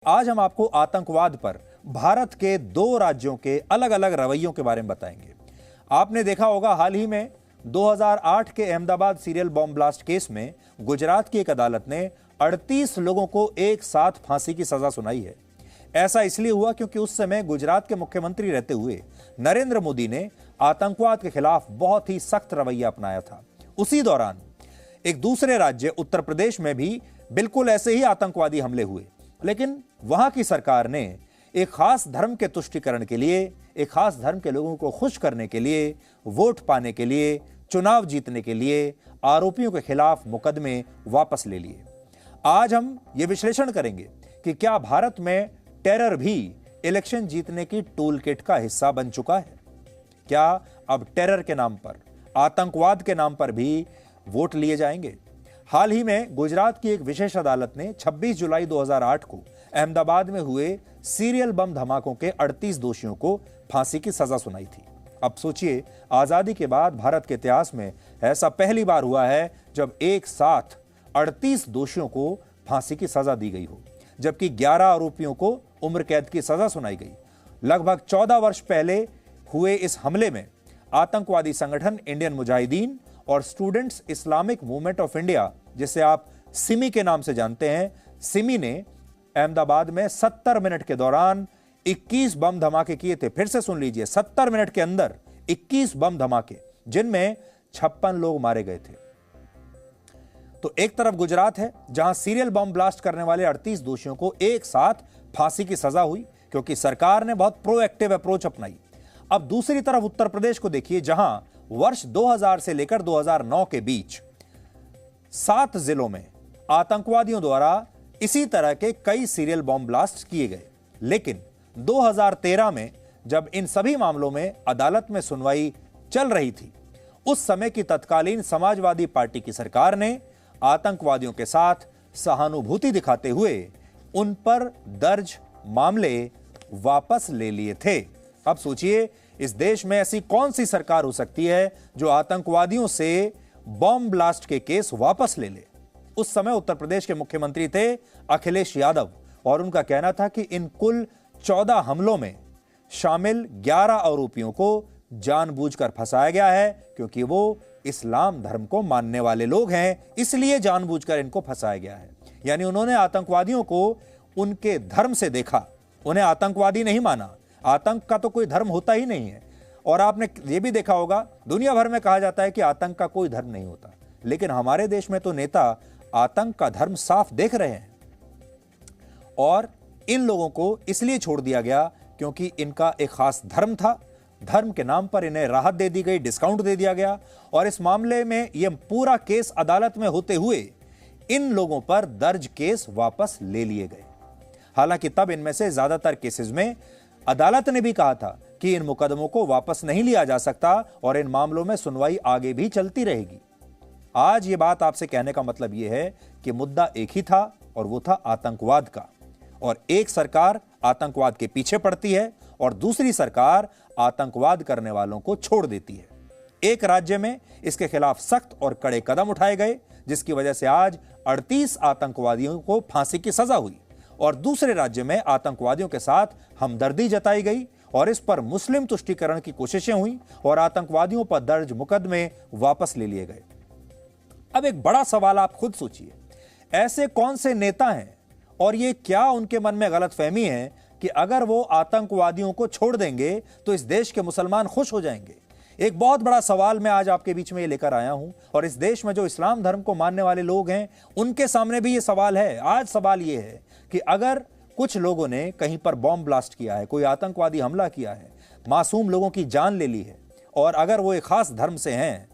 आज हम आपको आतंकवाद पर भारत के दो राज्यों के अलग अलग रवैयों के बारे में बताएंगे। आपने देखा होगा हाल ही में 2008 के Ahmedabad serial bomb blast case में गुजरात की एक अदालत ने 38 लोगों को एक साथ फांसी की सजा सुनाई है। ऐसा इसलिए हुआ क्योंकि उस समय गुजरात के मुख्यमंत्री रहते हुए नरेंद्र मोदी ने आतंकवाद के खिलाफ बहुत ही सख्त रवैया अपनाया था। उसी दौरान एक दूसरे राज्य उत्तर प्रदेश में भी बिल्कुल ऐसे ही आतंकवादी हमले हुए, लेकिन वहां की सरकार ने एक खास धर्म के तुष्टीकरण के लिए, एक खास धर्म के लोगों को खुश करने के लिए, वोट पाने के लिए, चुनाव जीतने के लिए आरोपियों के खिलाफ मुकदमे वापस ले लिए। आज हम यह विश्लेषण करेंगे कि क्या भारत में टेरर भी इलेक्शन जीतने की टूल किट का हिस्सा बन चुका है? क्या अब टेरर के नाम पर, आतंकवाद के नाम पर भी वोट लिए जाएंगे? हाल ही में गुजरात की एक विशेष अदालत ने 26 जुलाई 2008 को अहमदाबाद में हुए सीरियल बम धमाकों के 38 दोषियों को फांसी की सजा सुनाई थी। अब सोचिए, आजादी के बाद भारत के इतिहास में ऐसा पहली बार हुआ है जब एक साथ 38 दोषियों को फांसी की सजा दी गई हो, जबकि 11 आरोपियों को उम्र कैद की सजा सुनाई गई। लगभग 14 वर्ष पहले हुए इस हमले में आतंकवादी संगठन इंडियन मुजाहिदीन और students Islamic movement of India, जिसे आप सिमी के नाम से जानते हैं, सिमी ने अहमदाबाद में 70 मिनट के दौरान 21 बम धमाके किए थे। फिर से सुन लीजिए, 70 मिनट के अंदर 21 बम धमाके, जिनमें 56 लोग मारे गए थे। तो एक तरफ गुजरात है जहां सीरियल बम ब्लास्ट करने वाले 38 दोषियों को एक साथ फांसी की सजा हुई क्योंकि सरकार ने बहुत प्रोएक्टिव अप्रोच अपनाई। अब दूसरी तरफ उत्तर प्रदेश को देखिए, जहां वर्ष 2000 से लेकर 2009 के बीच 7 जिलों में आतंकवादियों द्वारा इसी तरह के कई सीरियल बॉम्ब ब्लास्ट किए गए। लेकिन 2013 में जब इन सभी मामलों में अदालत में सुनवाई चल रही थी, उस समय की तत्कालीन समाजवादी पार्टी की सरकार ने आतंकवादियों के साथ सहानुभूति दिखाते हुए उन पर दर्ज मामले वापस ले लिए थे। अब सोचिए, इस देश में ऐसी कौन सी सरकार हो सकती है जो आतंकवादियों से बॉम्ब ब्लास्ट के केस वापस ले ले? उस समय उत्तर प्रदेश के मुख्यमंत्री थे अखिलेश यादव और उनका कहना था कि इन कुल 14 हमलों में शामिल 11 आरोपियों को जानबूझकर फंसाया गया है क्योंकि वो इस्लाम धर्म को मानने वाले लोग हैं, इसलिए जानबूझकर इनको फंसाया गया है। यानी उन्होंने आतंकवादियों को उनके धर्म से देखा, उन्हें आतंकवादी नहीं माना। आतंक का तो कोई धर्म होता ही नहीं है। और आपने ये भी देखा होगा, दुनिया भर में कहा जाता है कि आतंक का कोई धर्म नहीं होता, लेकिन हमारे देश में तो नेता आतंक का धर्म साफ देख रहे हैं। और इन लोगों को इसलिए छोड़ दिया गया क्योंकि इनका एक खास धर्म था। धर्म के नाम पर इन्हें राहत दे दी गई, डिस्काउंट दे दिया गया और इस मामले में यह पूरा केस अदालत में होते हुए इन लोगों पर दर्ज केस वापस ले लिए गए। हालांकि तब इनमें से ज्यादातर केसेस में अदालत ने भी कहा था कि इन मुकदमों को वापस नहीं लिया जा सकता और इन मामलों में सुनवाई आगे भी चलती रहेगी। आज ये बात आपसे कहने का मतलब यह है कि मुद्दा एक ही था और वो था आतंकवाद का। और एक सरकार आतंकवाद के पीछे पड़ती है और दूसरी सरकार आतंकवाद करने वालों को छोड़ देती है। एक राज्य में इसके खिलाफ सख्त और कड़े कदम उठाए गए, जिसकी वजह से आज 38 आतंकवादियों को फांसी की सजा हुई और दूसरे राज्य में आतंकवादियों के साथ हमदर्दी जताई गई और इस पर मुस्लिम तुष्टीकरण की कोशिशें हुई और आतंकवादियों पर दर्ज मुकदमे वापस ले लिए गए। अब एक बड़ा सवाल आप खुद सोचिए, ऐसे कौन से नेता हैं और ये क्या उनके मन में गलतफहमी है कि अगर वो आतंकवादियों को छोड़ देंगे तो इस देश के मुसलमान खुश हो जाएंगे? एक बहुत बड़ा सवाल मैं आज आपके बीच में ये लेकर आया हूं और इस देश में जो इस्लाम धर्म को मानने वाले लोग हैं उनके सामने भी ये सवाल है। आज सवाल ये है कि अगर कुछ लोगों ने कहीं पर बॉम्ब ब्लास्ट किया है, कोई आतंकवादी हमला किया है, मासूम लोगों की जान ले ली है और अगर वो एक खास धर्म से हैं,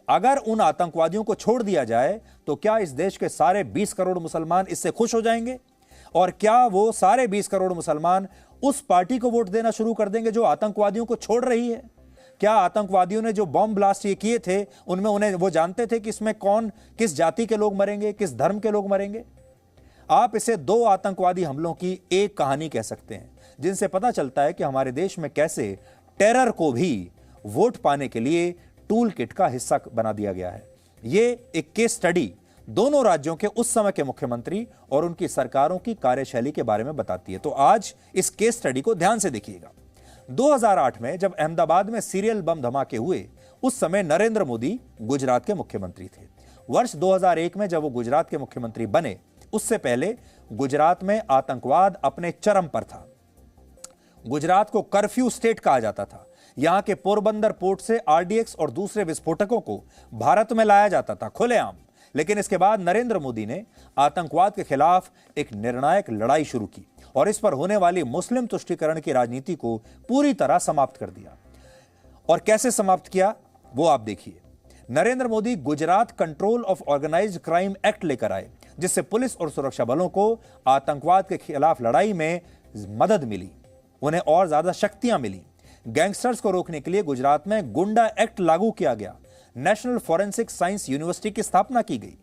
अगर उन आतंकवादियों को छोड़ दिया जाए तो क्या इस देश के सारे 20 करोड़ मुसलमान इससे खुश हो जाएंगे? और क्या वो सारे 20 करोड़ मुसलमान उस पार्टी को वोट देना शुरू कर देंगे जो आतंकवादियों को छोड़ रही है? क्या आतंकवादियों ने जो बॉम्ब ब्लास्ट ये किए थे उनमें उन्हें वो जानते थे कि इसमें कौन किस जाति के लोग मरेंगे, किस धर्म के लोग मरेंगे? आप इसे 2 आतंकवादी हमलों की एक कहानी कह सकते हैं, जिनसे पता चलता है कि हमारे देश में कैसे टेरर को भी वोट पाने के लिए टूल किट का हिस्सा बना दिया गया है। ये एक केस स्टडी दोनों राज्यों के उस समय के मुख्यमंत्री और उनकी सरकारों की कार्यशैली के बारे में बताती है। तो आज इस केस स्टडी को ध्यान से देखिएगा। 2008 में जब अहमदाबाद में सीरियल बम धमाके हुए, उस समय नरेंद्र मोदी गुजरात के मुख्यमंत्री थे। वर्ष 2001 में जब वो गुजरात के मुख्यमंत्री बने, उससे पहले गुजरात में आतंकवाद अपने चरम पर था। गुजरात को कर्फ्यू स्टेट कहा जाता था। यहां के पोरबंदर पोर्ट से आरडीएक्स और दूसरे विस्फोटकों को भारत में लाया जाता था खुलेआम। लेकिन इसके बाद नरेंद्र मोदी ने आतंकवाद के खिलाफ एक निर्णायक लड़ाई शुरू की और इस पर होने वाली मुस्लिम तुष्टीकरण की राजनीति को पूरी तरह समाप्त कर दिया। और कैसे समाप्त किया वो आप देखिए। Narendra Modi Gujarat control of organised crime act लेकर आए, जिससे पुलिस और सुरक्षा बलों को आतंकवाद के खिलाफ लड़ाई में मदद मिली, उन्हें और ज्यादा शक्तियां मिली। गैंगस्टर्स को रोकने के लिए गुजरात में गुंडा एक्ट लागू किया गया। नेशनल फॉरेंसिक साइंस यूनिवर्सिटी की स्थापना की गई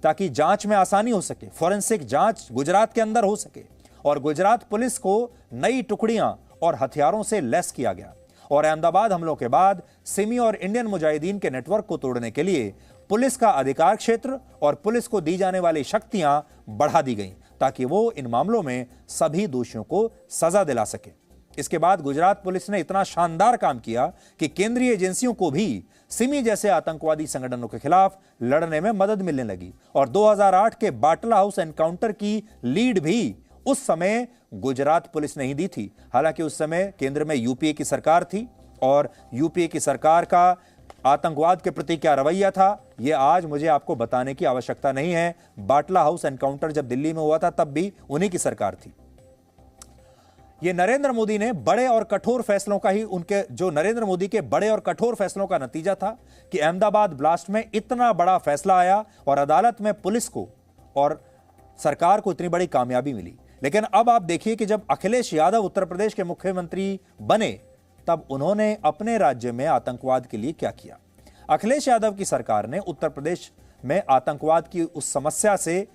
ताकि जांच में आसानी हो सके, फॉरेंसिक जांच गुजरात के अंदर हो सके। और गुजरात पुलिस को नई टुकड़ियां और हथियारों से लैस किया गया। और अहमदाबाद हमलों के बाद सिमी और इंडियन मुजाहिदीन के नेटवर्क को तोड़ने के लिए पुलिस का अधिकार क्षेत्र और पुलिस को दी जाने वाली शक्तियां बढ़ा दी गईं ताकि वो इन मामलों में सभी दोषियों को सजा दिला सके। इसके बाद गुजरात पुलिस ने इतना शानदार काम किया कि केंद्रीय एजेंसियों को भी सिमी जैसे आतंकवादी संगठनों के खिलाफ लड़ने में मदद मिलने लगी। और 2008 के बाटला हाउस एनकाउंटर की लीड भी उस समय गुजरात पुलिस ने ही दी थी। हालांकि उस समय केंद्र में यूपीए की सरकार थी और यूपीए की सरकार का आतंकवाद के प्रति क्या रवैया था, यह आज मुझे आपको बताने की आवश्यकता नहीं है। बाटला हाउस एनकाउंटर जब दिल्ली में हुआ था तब भी उन्हीं की सरकार थी। ये नरेंद्र मोदी ने बड़े और कठोर फैसलों का ही नरेंद्र मोदी के बड़े और कठोर फैसलों का नतीजा था कि अहमदाबाद ब्लास्ट में इतना बड़ा फैसला आया और अदालत में पुलिस को और सरकार को इतनी बड़ी कामयाबी मिली। लेकिन अब आप देखिए कि जब अखिलेश यादव उत्तर प्रदेश के मुख्यमंत्री बने, तब उन्होंने अपने राज्य में आतंकवाद के लिए क्या किया। अखिलेश यादव की सरकार ने उत्तर प्रदेश में आतंकवाद की उस समस्या से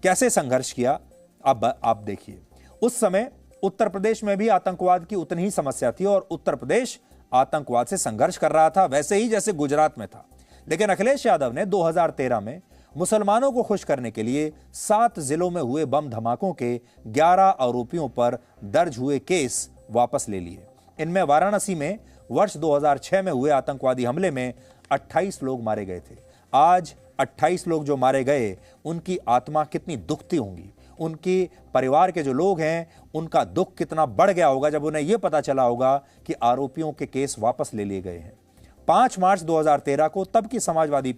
कैसे संघर्ष किया, अब आप देखिए। उस समय उत्तर प्रदेश में भी आतंकवाद की उतनी ही समस्या थी और उत्तर प्रदेश आतंकवाद से संघर्ष कर रहा था, वैसे ही जैसे गुजरात में था। लेकिन अखिलेश यादव ने 2013 में मुसलमानों को खुश करने के लिए 7 जिलों में हुए बम धमाकों के 11 आरोपियों पर दर्ज हुए केस वापस ले लिए। इनमें वाराणसी में वर्ष 2006 में हुए आतंकवादी हमले में 28 लोग मारे गए थे। आज 28 लोग जो मारे गए, उनकी आत्मा कितनी दुखती होंगी, उनके परिवार के जो लोग हैं उनका दुख कितना बढ़ गया होगा जब उन्हें यह पता चला होगा कि आरोपियों के केस वापस ले लिए गए हैं। 5 मार्च 2013 को तब की समाजवादी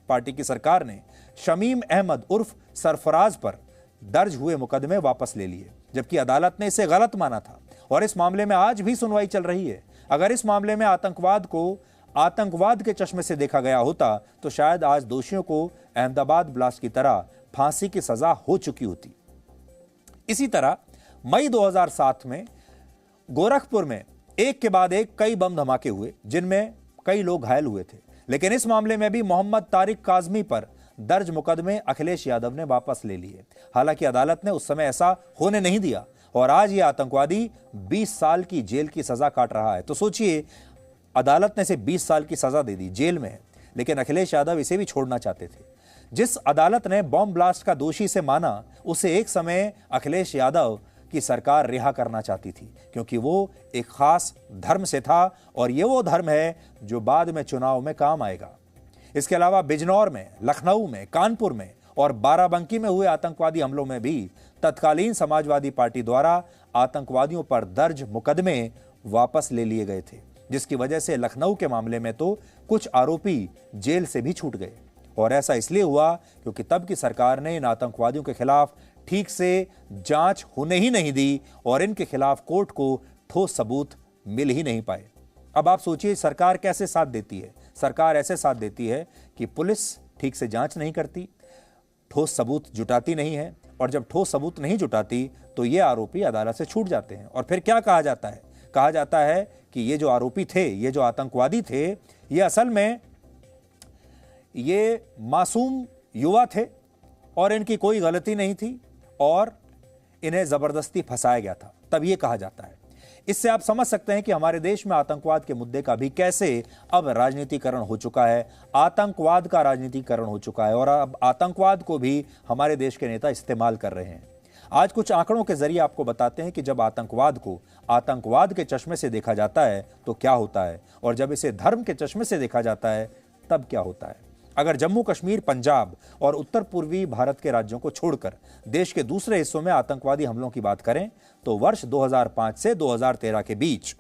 पार्टी की सरकार ने शमीम अहमद उर्फ सरफराज पर दर्ज हुए मुकदमे वापस ले लिए, जबकि अदालत ने इसे गलत माना था और इस मामले में आज भी सुनवाई चल रही है। अगर इस मामले में आतंकवाद को आतंकवाद के चश्मे से देखा गया होता तो शायद आज दोषियों को अहमदाबाद ब्लास्ट की तरह फांसी की सजा हो चुकी होती। इसी तरह मई 2007 में गोरखपुर में एक के बाद एक कई बम धमाके हुए, जिनमें कई लोग घायल हुए थे। लेकिन इस मामले में भी मोहम्मद तारिक काजमी पर दर्ज मुकदमे अखिलेश यादव ने वापस ले लिए। हालांकि अदालत ने उस समय ऐसा होने नहीं दिया और आज यह आतंकवादी 20 साल की जेल की सजा काट रहा है। तो सोचिए, अदालत ने इसे 20 साल की सजा दे दी, जेल में है, लेकिन अखिलेश यादव इसे भी छोड़ना चाहते थे। जिस अदालत ने बॉम्ब ब्लास्ट का दोषी से माना, उसे एक समय अखिलेश यादव की सरकार रिहा करना चाहती थी, क्योंकि वो एक खास धर्म से था और ये वो धर्म है जो बाद में चुनाव में काम आएगा। इसके अलावा बिजनौर में, लखनऊ में, कानपुर में और बाराबंकी में हुए आतंकवादी हमलों में भी तत्कालीन समाजवादी पार्टी द्वारा आतंकवादियों पर दर्ज मुकदमे वापस ले लिए गए थे, जिसकी वजह से लखनऊ के मामले में तो कुछ आरोपी जेल से भी छूट गए। और ऐसा इसलिए हुआ क्योंकि तब की सरकार ने इन आतंकवादियों के खिलाफ ठीक से जांच होने ही नहीं दी और इनके खिलाफ कोर्ट को ठोस सबूत मिल ही नहीं पाए। अब आप सोचिए, सरकार कैसे साथ देती है। सरकार ऐसे साथ देती है कि पुलिस ठीक से जांच नहीं करती, ठोस सबूत जुटाती नहीं है, और जब ठोस सबूत नहीं जुटाती तो ये आरोपी अदालत से छूट जाते हैं। और फिर क्या कहा जाता है? कहा जाता है कि ये जो आरोपी थे, ये जो आतंकवादी थे, ये असल में ये मासूम युवा थे और इनकी कोई गलती नहीं थी और इन्हें जबरदस्ती फंसाया गया था, तब ये कहा जाता है। इससे आप समझ सकते हैं कि हमारे देश में आतंकवाद के मुद्दे का भी कैसे अब राजनीतिकरण हो चुका है, आतंकवाद का राजनीतिकरण हो चुका है और अब आतंकवाद को भी हमारे देश के नेता इस्तेमाल कर रहे हैं। आज कुछ आंकड़ों के जरिए आपको बताते हैं कि जब आतंकवाद को आतंकवाद के चश्मे से देखा जाता है तो क्या होता है, और जब इसे धर्म के चश्मे से देखा जाता है तब क्या होता है। अगर जम्मू कश्मीर, पंजाब और उत्तर पूर्वी भारत के राज्यों को छोड़कर देश के दूसरे हिस्सों में आतंकवादी हमलों की बात करें तो वर्ष 2005 से 2013 के बीच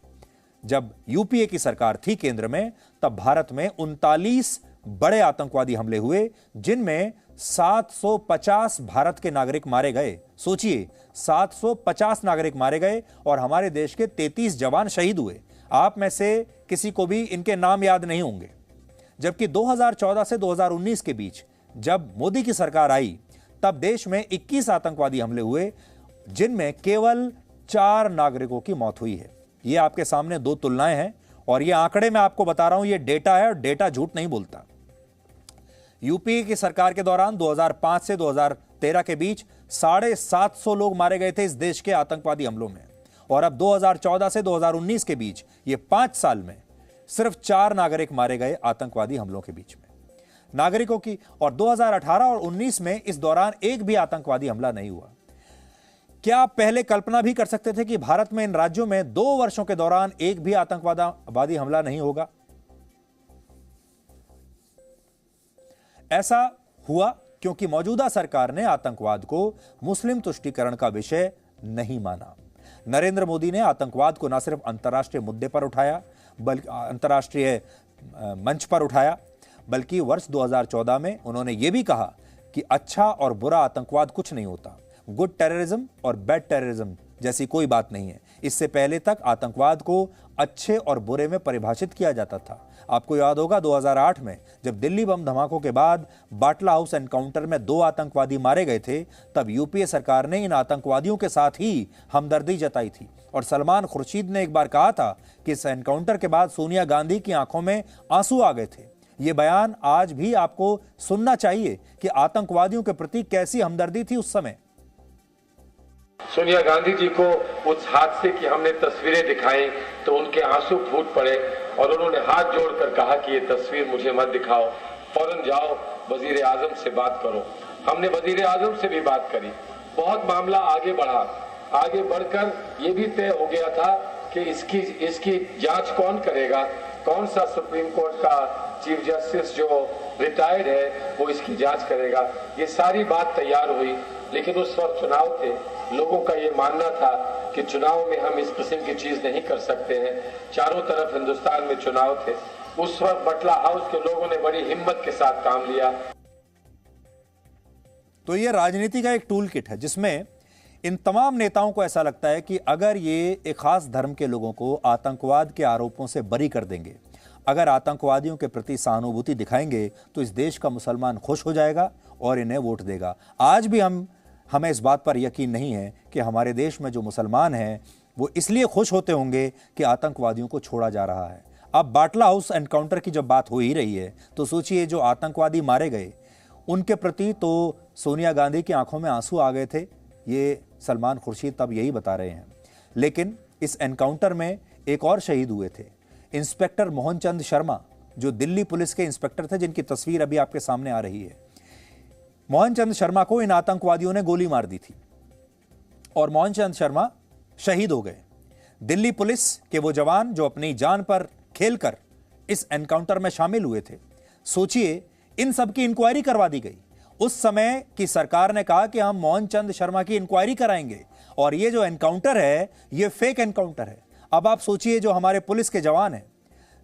जब यूपीए की सरकार थी केंद्र में, तब भारत में 39 बड़े आतंकवादी हमले हुए, जिनमें 750 भारत के नागरिक मारे गए। सोचिए, 750 नागरिक मारे गए और हमारे देश के 33 जवान शहीद हुए। आप में से किसी को भी इनके नाम याद नहीं होंगे। जबकि 2014 से 2019 के बीच जब मोदी की सरकार आई, तब देश में 21 आतंकवादी हमले हुए, जिनमें केवल 4 नागरिकों की मौत हुई है। ये आपके सामने दो तुलनाएं हैं और ये आंकड़े मैं आपको बता रहा हूं, ये डेटा है और डेटा झूठ नहीं बोलता। यूपी की सरकार के दौरान 2005 से 2013 के बीच 750 लोग मारे गए थे इस देश के आतंकवादी हमलों में, और अब 2014 से 2019 के बीच ये 5 साल में सिर्फ 4 नागरिक मारे गए आतंकवादी हमलों के बीच में नागरिकों की। और 2018 और 19 में इस दौरान एक भी आतंकवादी हमला नहीं हुआ। क्या आप पहले कल्पना भी कर सकते थे कि भारत में इन राज्यों में 2 वर्षों के दौरान एक भी आतंकवादी हमला नहीं होगा? ऐसा हुआ क्योंकि मौजूदा सरकार ने आतंकवाद को मुस्लिम तुष्टीकरण का विषय नहीं माना। नरेंद्र मोदी ने आतंकवाद को न सिर्फ अंतर्राष्ट्रीय मुद्दे पर उठाया, बल्कि अंतर्राष्ट्रीय मंच पर उठाया, बल्कि वर्ष 2014 में उन्होंने यह भी कहा कि अच्छा और बुरा आतंकवाद कुछ नहीं होता, गुड टेररिज्म और बैड टेररिज्म जैसी कोई बात नहीं है। इससे पहले तक आतंकवाद को अच्छे और बुरे में परिभाषित किया जाता था। आपको याद होगा 2008 में जब दिल्ली बम धमाकों के बाद बाटला हाउस एनकाउंटर में 2 आतंकवादी मारे गए थे, तब यूपीए सरकार ने इन आतंकवादियों के साथ ही हमदर्दी जताई थी। और सलमान खुर्शीद ने एक बार कहा था कि इस एनकाउंटर के बाद सोनिया गांधी की आंखों में आंसू आ गए थे। यह बयान आज भी आपको सुनना चाहिए कि आतंकवादियों के प्रति कैसी हमदर्दी थी उस समय। सोनिया गांधी जी को उस हादसे की हमने तस्वीरें दिखाई तो उनके आंसू फूट पड़े और उन्होंने हाथ जोड़कर कहा कि ये तस्वीर मुझे मत दिखाओ, फौरन जाओ वजीर आजम से बात करो। हमने वजीर आजम से भी बात करी, बहुत मामला आगे बढ़ा। आगे बढ़कर ये भी तय हो गया था कि इसकी जांच कौन करेगा, कौन सा सुप्रीम कोर्ट का चीफ जस्टिस जो रिटायर्ड है वो इसकी जांच करेगा। ये सारी बात तैयार हुई, लेकिन उस वक्त चुनाव थे। लोगों का ये मानना था कि चुनाव में हम इस किस्म की चीज नहीं कर सकते हैं। चारों तरफ हिंदुस्तान में चुनाव थे। उस वक्त बटला हाउस के लोगों ने बड़ी हिम्मत के साथ काम लिया। तो ये राजनीति का एक टूल किट है जिसमें इन तमाम नेताओं को ऐसा लगता है कि अगर ये एक खास धर्म के लोगों को आतंकवाद के आरोपों से बरी कर देंगे, अगर आतंकवादियों के प्रति सहानुभूति दिखाएंगे, तो इस देश का मुसलमान खुश हो जाएगा और इन्हें वोट देगा। आज भी हमें इस बात पर यकीन नहीं है कि हमारे देश में जो मुसलमान हैं वो इसलिए खुश होते होंगे कि आतंकवादियों को छोड़ा जा रहा है। अब बाटला हाउस एनकाउंटर की जब बात हो ही रही है तो सोचिए, जो आतंकवादी मारे गए उनके प्रति तो सोनिया गांधी की आंखों में आंसू आ गए थे, ये सलमान खुर्शीद तब यही बता रहे हैं। लेकिन इस एनकाउंटर में एक और शहीद हुए थे, इंस्पेक्टर मोहन चंद शर्मा, जो दिल्ली पुलिस के इंस्पेक्टर थे, जिनकी तस्वीर अभी आपके सामने आ रही है। मोहन चंद शर्मा को इन आतंकवादियों ने गोली मार दी थी और मोहन चंद शर्मा शहीद हो गए। दिल्ली पुलिस के वो जवान जो अपनी जान पर खेलकर इस एनकाउंटर में शामिल हुए थे, सोचिए, इन सब की इंक्वायरी करवा दी गई। उस समय की सरकार ने कहा कि हम मोहन चंद शर्मा की इंक्वायरी कराएंगे और ये जो एनकाउंटर है ये फेक एनकाउंटर है। अब आप सोचिए, जो हमारे पुलिस के जवान हैं,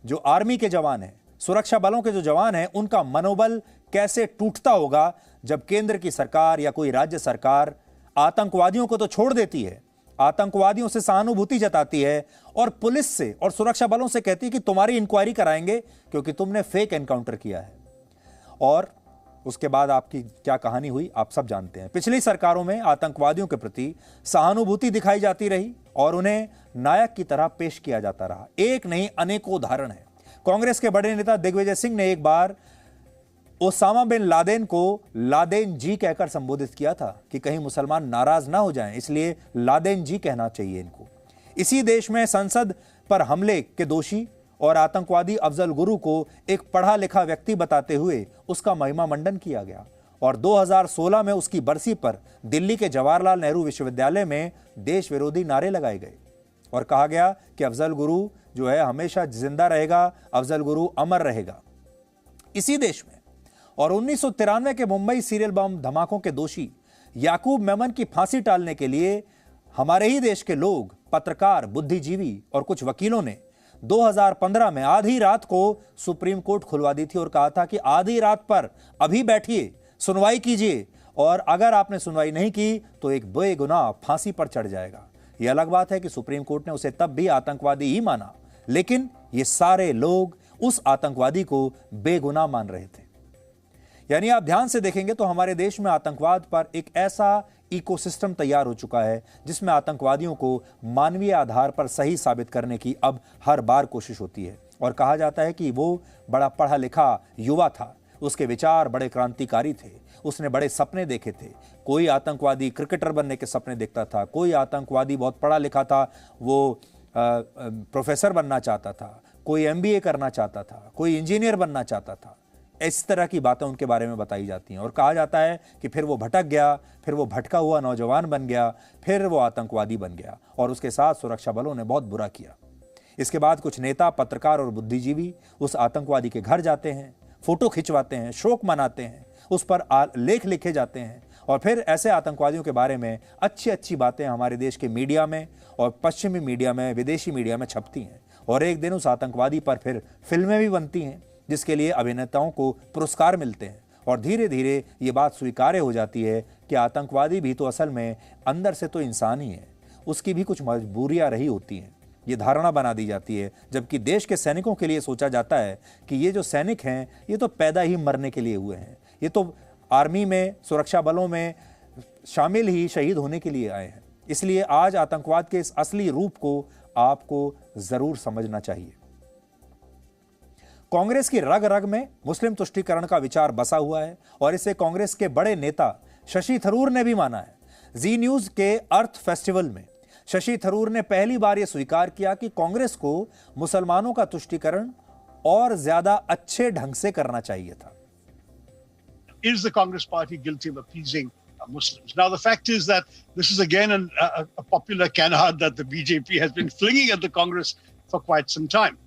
जो आर्मी के जवान हैं, सुरक्षा बलों के जो जवान हैं, उनका मनोबल कैसे टूटता होगा जब केंद्र की सरकार या कोई राज्य सरकार आतंकवादियों को तो छोड़ देती है, आतंकवादियों से सहानुभूति जताती है और पुलिस से और सुरक्षा बलों से कहती है कि तुम्हारी इंक्वायरी कराएंगे क्योंकि तुमने फेक एनकाउंटर किया है। और उसके बाद आपकी क्या कहानी हुई आप सब जानते हैं। पिछली सरकारों में आतंकवादियों के प्रति सहानुभूति दिखाई जाती रही और उन्हें नायक की तरह पेश किया जाता रहा। एक नहीं, अनेकों उदाहरण है। कांग्रेस के बड़े नेता दिग्विजय सिंह ने एक बार ओसामा बिन लादेन को लादेन जी कहकर संबोधित किया था कि कहीं मुसलमान नाराज ना हो जाएं, इसलिए लादेन जी कहना चाहिए इनको। इसी देश में संसद पर हमले के दोषी और आतंकवादी अफजल गुरु को एक पढ़ा लिखा व्यक्ति बताते हुए उसका महिमा मंडन किया गया और 2016 में उसकी बरसी पर दिल्ली के जवाहरलाल नेहरू विश्वविद्यालय में देश विरोधी नारे लगाए गए और कहा गया कि अफजल गुरु जो है हमेशा जिंदा रहेगा, अफजल गुरु अमर रहेगा। इसी देश में और 1993 के मुंबई सीरियल बम धमाकों के दोषी याकूब मेमन की फांसी टालने के लिए हमारे ही देश के लोग, पत्रकार, बुद्धिजीवी और कुछ वकीलों ने 2015 में आधी रात को सुप्रीम कोर्ट खुलवा दी थी और कहा था कि आधी रात पर अभी बैठिए, सुनवाई कीजिए और अगर आपने सुनवाई नहीं की तो एक बेगुनाह फांसी पर चढ़ जाएगा। यह अलग बात है कि सुप्रीम कोर्ट ने उसे तब भी आतंकवादी ही माना, लेकिन ये सारे लोग उस आतंकवादी को बेगुनाह मान रहे थे। यानी आप ध्यान से देखेंगे तो हमारे देश में आतंकवाद पर एक ऐसा इकोसिस्टम तैयार हो चुका है जिसमें आतंकवादियों को मानवीय आधार पर सही साबित करने की अब हर बार कोशिश होती है और कहा जाता है कि वो बड़ा पढ़ा लिखा युवा था, उसके विचार बड़े क्रांतिकारी थे, उसने बड़े सपने देखे थे। कोई आतंकवादी क्रिकेटर बनने के सपने देखता था, कोई आतंकवादी बहुत पढ़ा लिखा था, वो प्रोफेसर बनना चाहता था, कोई MBA करना चाहता था, कोई इंजीनियर बनना चाहता था। इस तरह की बातें उनके बारे में बताई जाती हैं और कहा जाता है कि फिर वो भटक गया, फिर वो भटका हुआ नौजवान बन गया, फिर वो आतंकवादी बन गया और उसके साथ सुरक्षा बलों ने बहुत बुरा किया। इसके बाद कुछ नेता, पत्रकार और बुद्धिजीवी उस आतंकवादी के घर जाते हैं, फोटो खिंचवाते हैं, शोक मनाते हैं, उस पर लेख लिखे जाते हैं और फिर ऐसे आतंकवादियों के बारे में अच्छी अच्छी बातें हमारे देश के मीडिया में और पश्चिमी मीडिया में, विदेशी मीडिया में छपती हैं और एक दिन उस आतंकवादी पर फिर फिल्में भी बनती हैं जिसके लिए अभिनेताओं को पुरस्कार मिलते हैं और धीरे धीरे ये बात स्वीकार्य हो जाती है कि आतंकवादी भी तो असल में अंदर से तो इंसान ही है, उसकी भी कुछ मजबूरियां रही होती हैं। ये धारणा बना दी जाती है, जबकि देश के सैनिकों के लिए सोचा जाता है कि ये जो सैनिक हैं ये तो पैदा ही मरने के लिए हुए हैं, ये तो आर्मी में, सुरक्षा बलों में शामिल ही शहीद होने के लिए आए हैं। इसलिए आज आतंकवाद के इस असली रूप को आपको जरूर समझना चाहिए। कांग्रेस की रग रग में मुस्लिम तुष्टीकरण का विचार बसा हुआ है और इसे कांग्रेस के बड़े नेता शशि थरूर ने भी माना है। जी न्यूज के अर्थ फेस्टिवल में शशि थरूर ने पहली बार यह स्वीकार किया कि कांग्रेस को मुसलमानों का तुष्टीकरण और ज्यादा अच्छे ढंग से करना चाहिए था। Is the Congress Party guilty of appeasing Muslims? Now, the fact is that this is again a popular canard that the BJP has been flinging at the Congress for quite some time.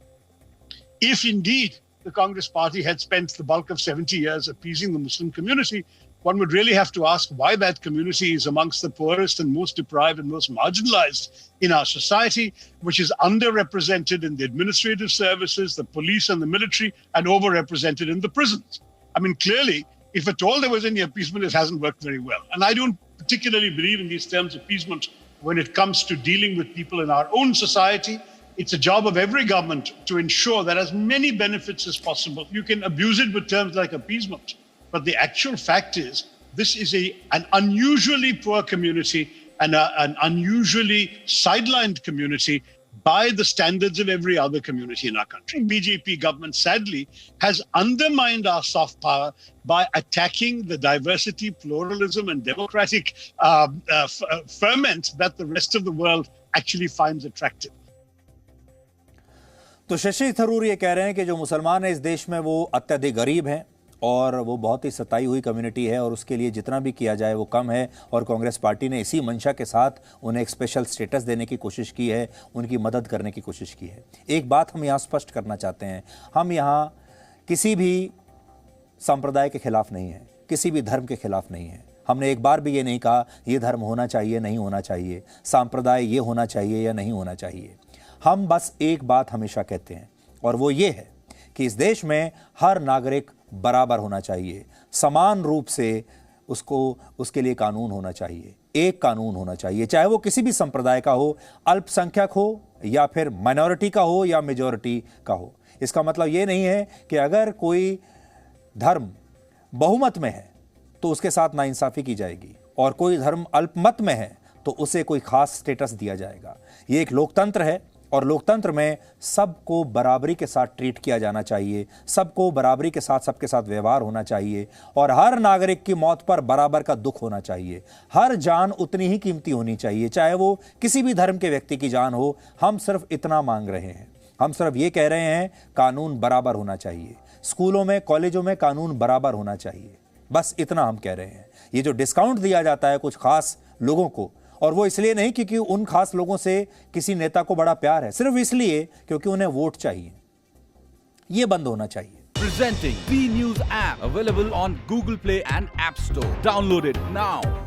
If indeed the Congress Party had spent the bulk of 70 years appeasing the Muslim community, one would really have to ask why that community is amongst the poorest and most deprived and most marginalized in our society, which is underrepresented in the administrative services, the police and the military, and overrepresented in the prisons. I mean, clearly, if at all there was any appeasement, it hasn't worked very well. And I don't particularly believe in these terms of appeasement when it comes to dealing with people in our own society. It's a job of every government to ensure that as many benefits as possible. You can abuse it with terms like appeasement, but the actual fact is this is an unusually poor community and an unusually sidelined community by the standards of every other community in our country. BJP government, sadly, has undermined our soft power by attacking the diversity, pluralism, and democratic ferment that the rest of the world actually finds attractive. तो शशि थरूर ये कह रहे हैं कि जो मुसलमान है इस देश में वो अत्यधिक गरीब हैं और वो बहुत ही सताई हुई कम्युनिटी है और उसके लिए जितना भी किया जाए वो कम है और कांग्रेस पार्टी ने इसी मंशा के साथ उन्हें एक स्पेशल स्टेटस देने की कोशिश की है, उनकी मदद करने की कोशिश की है। एक बात हम यहाँ स्पष्ट करना चाहते हैं, हम यहाँ किसी भी संप्रदाय के खिलाफ नहीं हैं, किसी भी धर्म के खिलाफ नहीं हैं। हमने एक बार भी ये नहीं कहा ये धर्म होना चाहिए, नहीं होना चाहिए, सांप्रदाय ये होना चाहिए या नहीं होना चाहिए। हम बस एक बात हमेशा कहते हैं और वो ये है कि इस देश में हर नागरिक बराबर होना चाहिए, समान रूप से उसके लिए कानून होना चाहिए, एक कानून होना चाहिए, चाहे वो किसी भी संप्रदाय का हो, अल्पसंख्यक हो या फिर माइनॉरिटी का हो या मेजॉरिटी का हो। इसका मतलब ये नहीं है कि अगर कोई धर्म बहुमत में है तो उसके साथ नाइंसाफी की जाएगी और कोई धर्म अल्पमत में है तो उसे कोई खास स्टेटस दिया जाएगा। ये एक लोकतंत्र है और लोकतंत्र में सबको बराबरी के साथ ट्रीट किया जाना चाहिए, सबको बराबरी के साथ सबके साथ व्यवहार होना चाहिए और हर नागरिक की मौत पर बराबर का दुख होना चाहिए। हर जान उतनी ही कीमती होनी चाहिए, चाहे वो किसी भी धर्म के व्यक्ति की जान हो। हम सिर्फ इतना मांग रहे हैं, हम सिर्फ ये कह रहे हैं कानून बराबर होना चाहिए, स्कूलों में कॉलेजों में कानून बराबर होना चाहिए, बस इतना हम कह रहे हैं। ये जो डिस्काउंट दिया जाता है कुछ खास लोगों को, और वो इसलिए नहीं क्योंकि उन खास लोगों से किसी नेता को बड़ा प्यार है, सिर्फ इसलिए क्योंकि उन्हें वोट चाहिए, ये बंद होना चाहिए। Presenting B News app available on Google Play and App Store. Download it now.